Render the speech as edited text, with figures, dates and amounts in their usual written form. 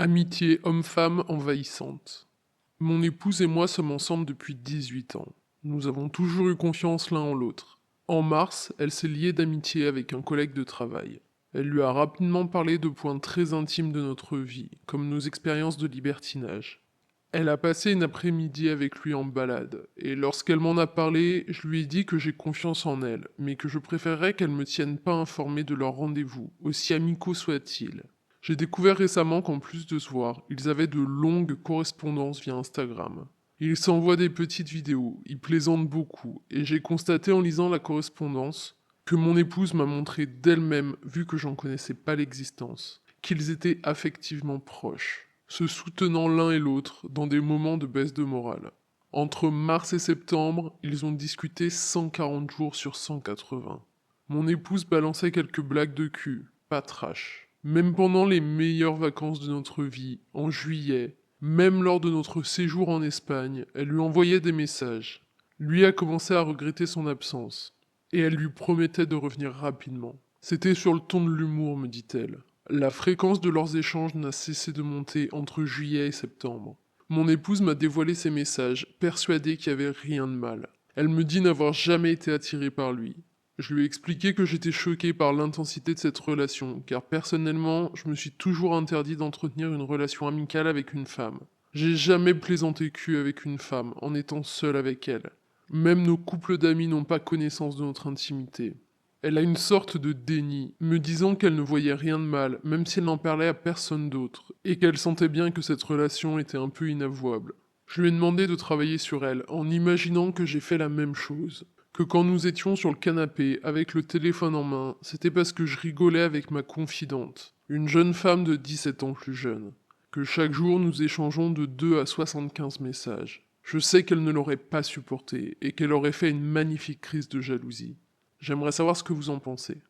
Amitié homme-femme envahissante. Mon épouse et moi sommes ensemble depuis 18 ans. Nous avons toujours eu confiance l'un en l'autre. En mars, elle s'est liée d'amitié avec un collègue de travail. Elle lui a rapidement parlé de points très intimes de notre vie, comme nos expériences de libertinage. Elle a passé une après-midi avec lui en balade, et lorsqu'elle m'en a parlé, je lui ai dit que j'ai confiance en elle, mais que je préférerais qu'elle me tienne pas informé de leur rendez-vous, aussi amicaux soient-ils. J'ai découvert récemment qu'en plus de se voir, ils avaient de longues correspondances via Instagram. Ils s'envoient des petites vidéos, ils plaisantent beaucoup, et j'ai constaté en lisant la correspondance que mon épouse m'a montré d'elle-même, vu que j'en connaissais pas l'existence, qu'ils étaient affectivement proches, se soutenant l'un et l'autre dans des moments de baisse de morale. Entre mars et septembre, ils ont discuté 140 jours sur 180. Mon épouse balançait quelques blagues de cul, pas trash. Même pendant les meilleures vacances de notre vie, en juillet, même lors de notre séjour en Espagne, elle lui envoyait des messages. Lui a commencé à regretter son absence, et elle lui promettait de revenir rapidement. C'était sur le ton de l'humour, me dit-elle. La fréquence de leurs échanges n'a cessé de monter entre juillet et septembre. Mon épouse m'a dévoilé ses messages, persuadée qu'il n'y avait rien de mal. Elle me dit n'avoir jamais été attirée par lui. Je lui ai expliqué que j'étais choqué par l'intensité de cette relation, car personnellement, je me suis toujours interdit d'entretenir une relation amicale avec une femme. J'ai jamais plaisanté cul avec une femme, en étant seul avec elle. Même nos couples d'amis n'ont pas connaissance de notre intimité. Elle a une sorte de déni, me disant qu'elle ne voyait rien de mal, même si elle n'en parlait à personne d'autre, et qu'elle sentait bien que cette relation était un peu inavouable. Je lui ai demandé de travailler sur elle, en imaginant que j'ai fait la même chose. Que quand nous étions sur le canapé, avec le téléphone en main, c'était parce que je rigolais avec ma confidente, une jeune femme de 17 ans plus jeune. Que chaque jour nous échangeons de 2 à 75 messages. Je sais qu'elle ne l'aurait pas supporté, et qu'elle aurait fait une magnifique crise de jalousie. J'aimerais savoir ce que vous en pensez.